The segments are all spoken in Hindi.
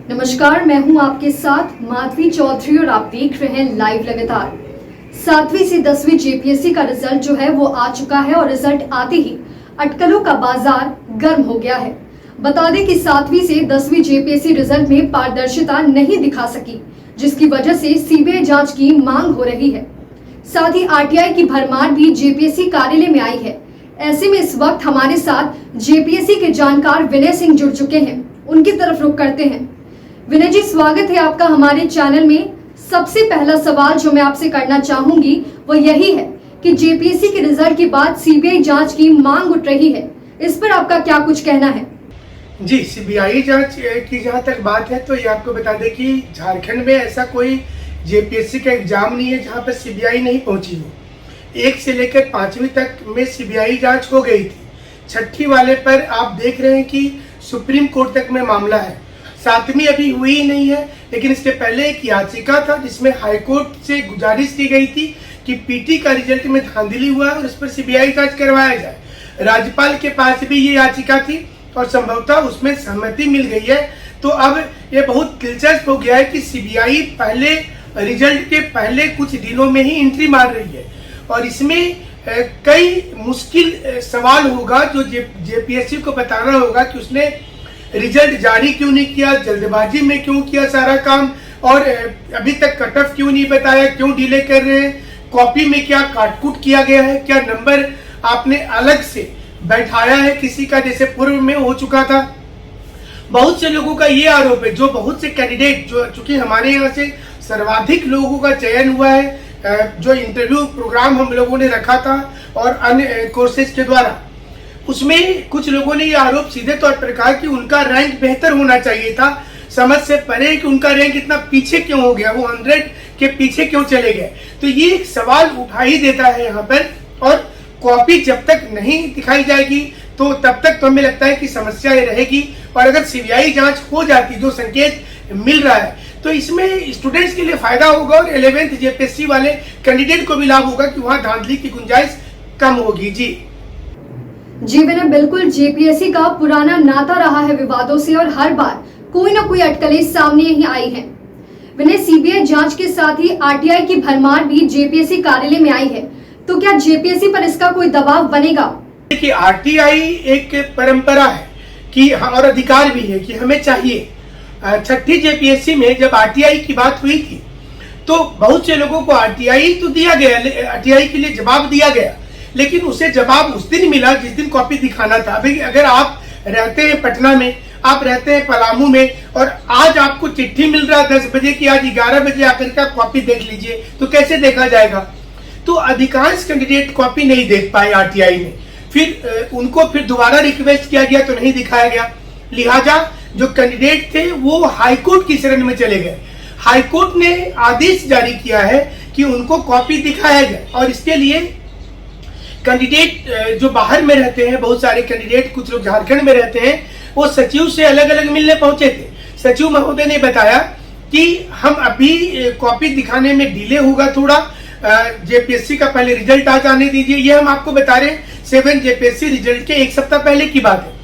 नमस्कार, मैं हूं आपके साथ माधवी चौधरी और आप देख रहे हैं लाइव लगातार। 7वीं से 10वीं जेपीएससी का रिजल्ट जो है वो आ चुका है और रिजल्ट आते ही अटकलों का बाजार गर्म हो गया है। बता दें कि 7वीं से 10वीं जेपीएससी रिजल्ट में पारदर्शिता नहीं दिखा सकी, जिसकी वजह से सीबीआई जांच की मांग हो रही है। साथ ही आरटीआई की भरमार भी जेपीएससी कार्यालय में आई है। ऐसे में इस वक्त हमारे साथ जेपीएससी के जानकार विनय सिंह जुड़ चुके हैं, उनकी तरफ रुख करते हैं। विनय जी, स्वागत है आपका हमारे चैनल में। सबसे पहला सवाल जो मैं आपसे करना चाहूंगी वो यही है कि जेपीएससी के रिजल्ट के बाद सीबीआई जांच की मांग उठ रही है, इस पर आपका क्या कुछ कहना है? जी, सीबीआई जांच की जहां तक बात है तो ये आपको बता दें कि झारखंड में ऐसा कोई जेपीएससी का एग्जाम नहीं है जहां पर सीबीआई नहीं पहुंची हो। 1 से लेकर 5वीं तक में सीबीआई जांच हो गई थी। 6ठी वाले पर आप देख रहे हैं कि सुप्रीम कोर्ट तक में मामला है। 7वीं अभी हुई ही नहीं है, लेकिन इसके पहले एक याचिका था जिसमें हाईकोर्ट से गुजारिश की गई थी कि पीटी का रिजल्ट में धांधली हुआ है और उस पर सीबीआई जांच करवाया जाए। राज्यपाल के पास भी ये याचिका थी और संभवतः उसमें सहमति मिल गई है। तो अब ये बहुत दिलचस्प हो गया है कि सीबीआई पहले रिजल्ट के पहले कुछ दिनों में ही एंट्री मार रही है और इसमें कई मुश्किल सवाल होगा जो जेपीएससी को बताना होगा कि उसने रिजल्ट जारी क्यों नहीं किया, जल्दबाजी में क्यों किया सारा काम, और अभी तक कट ऑफ क्यों नहीं बताया, क्यों डिले कर रहे हैं, कॉपी में क्या काटकूट किया गया है, क्या नंबर आपने अलग से बैठाया है किसी का जैसे पूर्व में हो चुका था। बहुत से लोगों का ये आरोप है, जो बहुत से कैंडिडेट जो चूंकि हमारे यहाँ से सर्वाधिक लोगों का चयन हुआ है, जो इंटरव्यू प्रोग्राम हम लोगों ने रखा था और अन्य कोर्सेज के द्वारा, उसमें कुछ लोगों ने ये आरोप सीधे तौर पर कहा कि उनका रैंक बेहतर होना चाहिए था। समझ से परे कि उनका रैंक इतना पीछे क्यों हो गया, वो 100 के पीछे क्यों चले गए। तो ये एक सवाल उठा ही देता है यहाँ पर। और कॉपी जब तक नहीं दिखाई जाएगी तो तब तक तो हमें लगता है कि समस्या ये रहेगी। और अगर सीबीआई जांच हो जाती, जो संकेत मिल रहा है, तो इसमें स्टूडेंट्स के लिए फायदा होगा और 11th जेपीएससी वाले कैंडिडेट को भी लाभ होगा कि वहां धांधली की गुंजाइश कम होगी। जी विनय, बिल्कुल जेपीएससी का पुराना नाता रहा है विवादों से और हर बार कोई ना कोई अटकलें सामने ही आई हैं। विनय, सीबीआई जांच के साथ ही आरटीआई की भरमार भी जेपीएससी कार्यालय में आई है, तो क्या जेपीएससी पर इसका कोई दबाव बनेगा? देखिए, आरटीआई एक परंपरा है कि और अधिकार भी है कि हमें चाहिए। 6ठी जेपीएससी में जब आरटीआई की बात हुई थी तो बहुत से लोगों को आरटीआई तो दिया गया, आरटीआई के लिए जवाब दिया गया, लेकिन उसे जवाब उस दिन मिला जिस दिन कॉपी दिखाना था। अभी अगर आप रहते हैं पटना में, आप रहते हैं पलामू में, और आज आपको चिट्ठी मिल रहा है 10 बजे की आज 11 बजे आकर के आप कॉपी देख लीजिए, तो कैसे देखा जाएगा? तो अधिकांश कैंडिडेट कॉपी नहीं देख पाए आरटीआई में। फिर उनको फिर दोबारा रिक्वेस्ट किया गया तो नहीं दिखाया गया। लिहाजा जो कैंडिडेट थे वो हाईकोर्ट की शरण में चले गए। हाईकोर्ट ने आदेश जारी किया है कि उनको कॉपी दिखाया जाए और इसके लिए कैंडिडेट जो बाहर में रहते हैं, बहुत सारे कैंडिडेट, कुछ लोग झारखंड में रहते हैं, वो सचिव से अलग अलग मिलने पहुंचे थे। सचिव महोदय ने बताया कि हम अभी कॉपी दिखाने में डिले होगा थोड़ा, जेपीएससी का पहले रिजल्ट आ जाने दीजिए। ये हम आपको बता रहे हैं 7 जेपीएससी रिजल्ट के 1 सप्ताह पहले की बात है।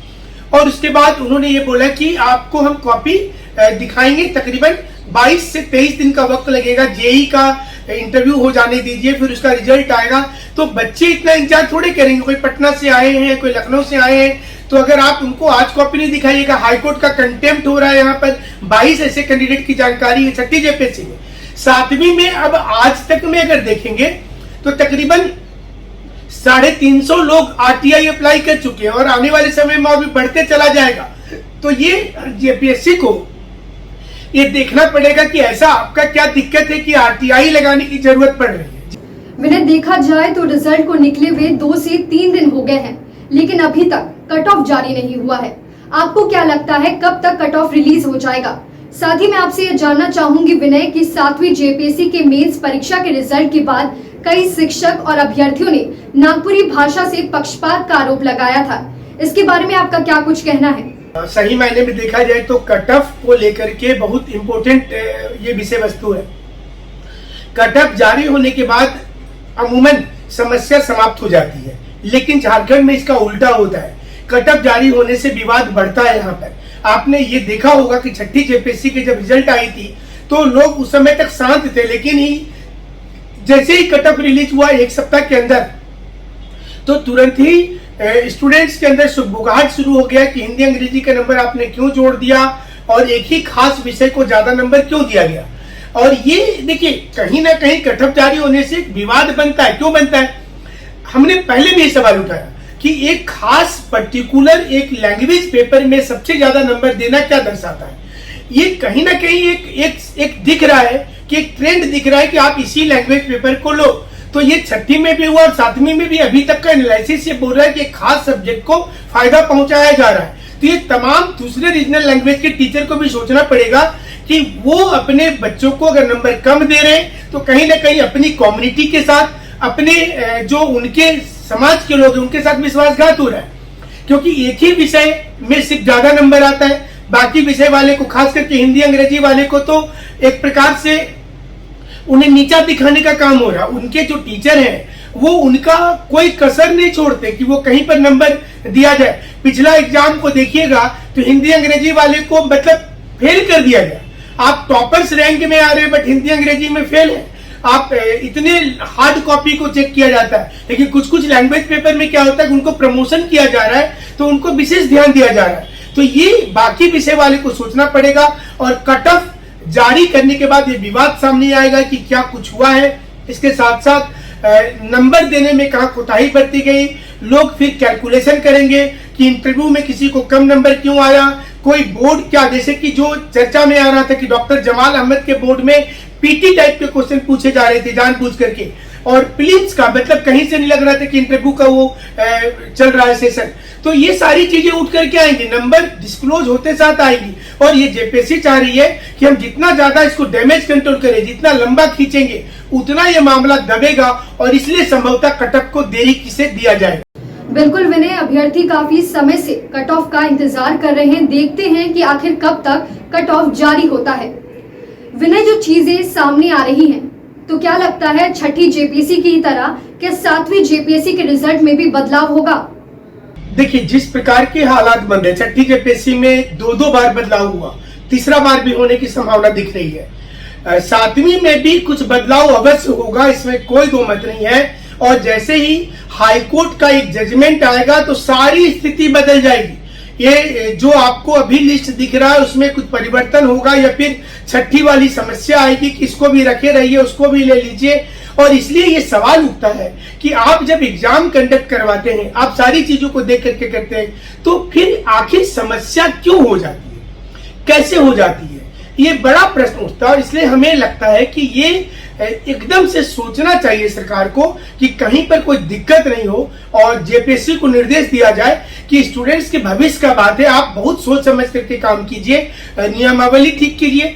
और उसके बाद उन्होंने ये बोला कि आपको हम कॉपी दिखाएंगे, तकरीबन 22 से 23 दिन का वक्त लगेगा। जेई का इंटरव्यू हो जाने दीजिए, फिर उसका रिजल्ट आएगा। तो बच्चे इतना इंतजार थोड़े करेंगे, कोई पटना से आए हैं, कोई लखनऊ से आए हैं, तो अगर आप उनको आज कॉपी नहीं दिखाइएगा, हाईकोर्ट का कंटेम्प्ट हो रहा है। यहाँ पर 22 ऐसे कैंडिडेट की जानकारी है 6ठी जेपीएससी में। 7वीं में अब आज तक में अगर देखेंगे तो तकरीबन 350 लोग आरटीआई अप्लाई कर चुके हैं और आने वाले समय में और भी बढ़ते चला जाएगा। तो ये जेपीएससी को ये देखना पड़ेगा कि ऐसा आपका क्या दिक्कत है कि आरटीआई लगाने की जरूरत पड़ रही है। विनय, देखा जाए तो रिजल्ट को निकले हुए 2 से 3 दिन हो गए हैं, लेकिन अभी तक कट ऑफ जारी नहीं हुआ है। आपको क्या लगता है कब तक कट ऑफ रिलीज हो जाएगा? साथ ही मैं आपसे यह जानना चाहूंगी विनय कि 7वीं जेपीएससी के मेंस परीक्षा के रिजल्ट के बाद कई शिक्षक और अभ्यर्थियों ने नागपुरी भाषा से पक्षपात का आरोप लगाया था, इसके बारे में आपका क्या कुछ कहना है? सही मायने में देखा जाए तो कट ऑफ को लेकर के बहुत इंपॉर्टेंट ये विषय वस्तु है। कट ऑफ जारी होने के बाद अमूमन समस्या समाप्त हो जाती है, लेकिन झारखंड में इसका उल्टा होता है। कट ऑफ जारी होने से विवाद बढ़ता है यहाँ पर। आपने ये देखा होगा कि छठी जेपीएससी के जब रिजल्ट आई थी तो लोग उस समय तक शांत थे, लेकिन जैसे ही कट ऑफ रिलीज हुआ एक सप्ताह के अंदर तो तुरंत ही स्टूडेंट्स के अंदर सुगबुगाहट शुरू हो गया कि हिंदी अंग्रेजी का नंबर आपने क्यों जोड़ दिया और एक ही खास विषय को ज्यादा नंबर क्यों दिया गया। और ये देखिए कहीं ना कहीं कट ऑफ जारी होने से विवाद बनता है। क्यों बनता है? हमने पहले भी ये सवाल उठाया कि एक खास पर्टिकुलर एक लैंग्वेज पेपर में सबसे ज्यादा नंबर देना क्या दर्शाता है। ये कहीं ना कहीं एक दिख रहा है कि एक ट्रेंड दिख रहा है कि आप इसी लैंग्वेज पेपर को लो। तो ये छठी में भी हुआ और सातवीं में भी अभी तक का एनालिसिस ये बोल रहा है कि एक खास सब्जेक्ट को फायदा पहुंचाया जा रहा है। तो ये तमाम दूसरे रीजनल लैंग्वेज के टीचर को भी सोचना पड़ेगा कि वो अपने बच्चों को अगर नंबर कम दे रहे हैं तो कहीं ना कहीं अपनी कम्युनिटी के साथ, अपने जो उनके समाज के लोग हैं उनके साथ विश्वासघात हो रहा है। क्योंकि एक ही विषय में सिर्फ ज्यादा नंबर आता है, बाकी विषय वाले को, खास करके हिंदी अंग्रेजी वाले को तो एक प्रकार से उन्हें नीचा दिखाने का काम हो रहा है। उनके जो टीचर हैं वो उनका कोई कसर नहीं छोड़ते कि वो कहीं पर नंबर दिया जाए। पिछला एग्जाम को देखिएगा तो हिंदी अंग्रेजी वाले को मतलब फेल कर दिया गया। आप टॉपर्स रैंक में आ रहे हैं बट हिंदी अंग्रेजी में फेल है। आप इतने हार्ड कॉपी को चेक किया जाता है, लेकिन कुछ कुछ लैंग्वेज पेपर में क्या होता है कि उनको प्रमोशन किया जा रहा है तो उनको विशेष ध्यान दिया जा रहा है। तो ये बाकी विषय वाले को सोचना पड़ेगा और कट ऑफ जारी करने के बाद ये विवाद सामने आएगा कि क्या कुछ हुआ है। इसके साथ साथ नंबर देने में कहाँ कोताही बरती गई, लोग फिर कैलकुलेशन करेंगे कि इंटरव्यू में किसी को कम नंबर क्यों आया। कोई बोर्ड क्या, जैसे कि जो चर्चा में आ रहा था कि डॉक्टर जमाल अहमद के बोर्ड में पीटी टाइप के क्वेश्चन पूछे जा रहे थे जानबूझ करके, और प्रीलिम्स का मतलब कहीं से नहीं लग रहा था कि इंटरव्यू का वो चल रहा है सेशन। तो ये सारी चीजें उठ करके आएंगी, नंबर डिस्क्लोज होते साथ आएगी। और ये जेपीएससी चाह रही है कि हम जितना ज्यादा इसको डैमेज कंट्रोल करें, जितना लंबा खींचेंगे उतना ये मामला दबेगा और इसलिए संभवतः कट ऑफ को देरी से दिया जाएगा। बिल्कुल विनय, अभ्यर्थी काफी समय से कट ऑफ का इंतजार कर रहे हैं। देखते हैं कि आखिर कब तक कट ऑफ जारी होता है। विनय, जो चीजें सामने आ रही हैं, तो क्या लगता है छठी जेपीएससी की तरह क्या सातवीं जेपीएससी के रिजल्ट में भी बदलाव होगा? देखिए, जिस प्रकार के हालात बन रहे, छठी जेपीएससी में दो बार बदलाव हुआ, तीसरा बार भी होने की संभावना दिख रही है। सातवीं में भी कुछ बदलाव अवश्य होगा, इसमें कोई दो मत नहीं है। और जैसे ही हाईकोर्ट का एक जजमेंट आएगा तो सारी स्थिति बदल जाएगी। ये जो आपको अभी लिस्ट दिख रहा है उसमें कुछ परिवर्तन होगा या फिर छठी वाली समस्या आएगी कि इसको भी रखे रहिए, उसको भी ले लीजिए। और इसलिए ये सवाल उठता है कि आप जब एग्जाम कंडक्ट करवाते हैं, आप सारी चीजों को देख करके करते हैं, तो फिर आखिर समस्या क्यों हो जाती है, कैसे हो जाती है, ये बड़ा प्रश्न उठता है। और इसलिए हमें लगता है कि ये एकदम से सोचना चाहिए सरकार को कि कहीं पर कोई दिक्कत नहीं हो और जेपीएससी को निर्देश दिया जाए कि स्टूडेंट्स के भविष्य का बात है, आप बहुत सोच समझ करके काम कीजिए, नियमावली ठीक कीजिए,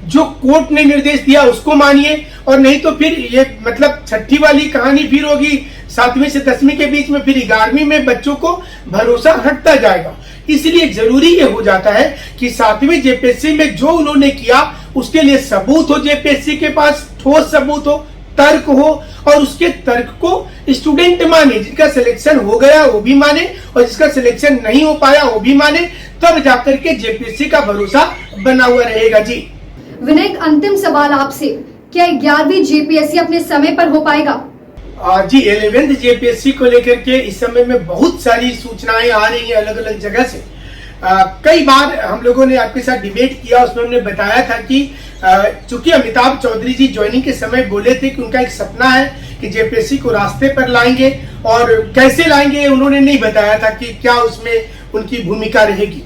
जो कोर्ट ने निर्देश दिया उसको मानिए। और नहीं तो फिर ये मतलब छठी वाली कहानी फिर होगी, 7वीं से 10वीं के बीच में, फिर 11वीं में बच्चों को भरोसा हटता जाएगा। इसलिए जरूरी ये हो जाता है कि 7वीं जेपीएससी में जो उन्होंने किया उसके लिए सबूत हो, जेपीएससी के पास ठोस सबूत हो, तर्क हो, और उसके तर्क को स्टूडेंट माने। जिसका सिलेक्शन हो गया वो भी माने और जिसका सिलेक्शन नहीं हो पाया वो भी माने, तब जाकर के जेपीएससी का भरोसा बना हुआ रहेगा। जी विनय, एक अंतिम सवाल आपसे, क्या 11वीं जेपीएससी अपने समय पर हो पाएगा? जी 11वीं जेपीएससी को लेकर के इस समय में बहुत सारी सूचनाएं आ रही हैं अलग अलग जगह से। कई बार हम लोगों ने आपके साथ डिबेट किया, उसमें हमने बताया था कि चूंकि अमिताभ चौधरी जी ज्वाइनिंग के समय बोले थे कि उनका एक सपना है कि जेपीएससी को रास्ते पर लाएंगे, और कैसे लाएंगे उन्होंने नहीं बताया था कि क्या उसमें उनकी भूमिका रहेगी।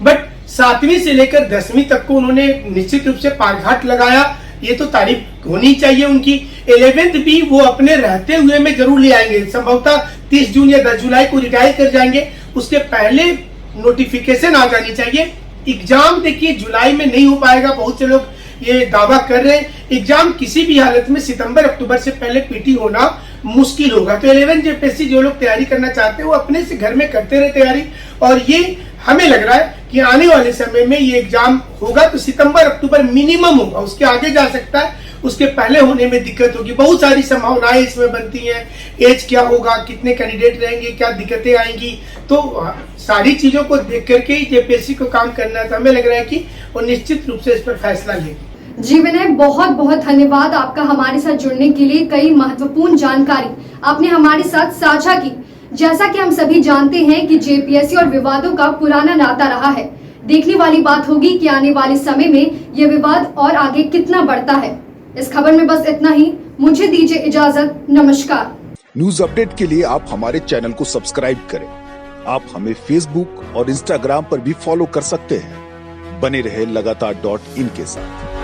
बट 7वीं से लेकर 10वीं तक को उन्होंने निश्चित रूप से पारघाट लगाया, ये तो तारीफ होनी चाहिए उनकी। 11वीं भी वो अपने रहते हुए में जरूर ले आएंगे, संभवतः 30 जून या 10 जुलाई को रिटायर कर जाएंगे, उसके पहले नोटिफिकेशन आ जानी चाहिए। एग्जाम देखिए जुलाई में नहीं हो पाएगा, बहुत से लोग ये दावा कर रहे हैं। एग्जाम किसी भी हालत में सितंबर अक्टूबर से पहले पीटी होना मुश्किल होगा। तो 11 जेपीएससी जो लोग तैयारी करना चाहते हैं वो अपने से घर में करते रहे तैयारी, और ये हमें लग रहा है कि आने वाले समय में ये एग्जाम होगा तो सितंबर अक्टूबर मिनिमम होगा, उसके आगे जा सकता है, उसके पहले होने में दिक्कत होगी। बहुत सारी संभावनाएं इसमें बनती हैं, एज क्या होगा, कितने कैंडिडेट रहेंगे, क्या दिक्कतें आएंगी। तो सारी चीजों को देख करके ही जेपीएससी को काम करना था। हमें लग रहा है कि वो निश्चित रूप से इस पर फैसला लेगी। जी विनय, बहुत बहुत धन्यवाद आपका हमारे साथ जुड़ने के लिए। कई महत्वपूर्ण जानकारी आपने हमारे साथ साझा की। जैसा कि हम सभी जानते हैं कि जेपीएससी और विवादों का पुराना नाता रहा है। देखने वाली बात होगी कि आने वाले समय में यह विवाद और आगे कितना बढ़ता है। इस खबर में बस इतना ही। मुझे दीजिए इजाजत। नमस्कार। न्यूज अपडेट के लिए आप हमारे चैनल को सब्सक्राइब करें। आप हमें फेसबुक और इंस्टाग्राम पर भी फॉलो कर सकते हैं। बने रहे लगातार .in के साथ।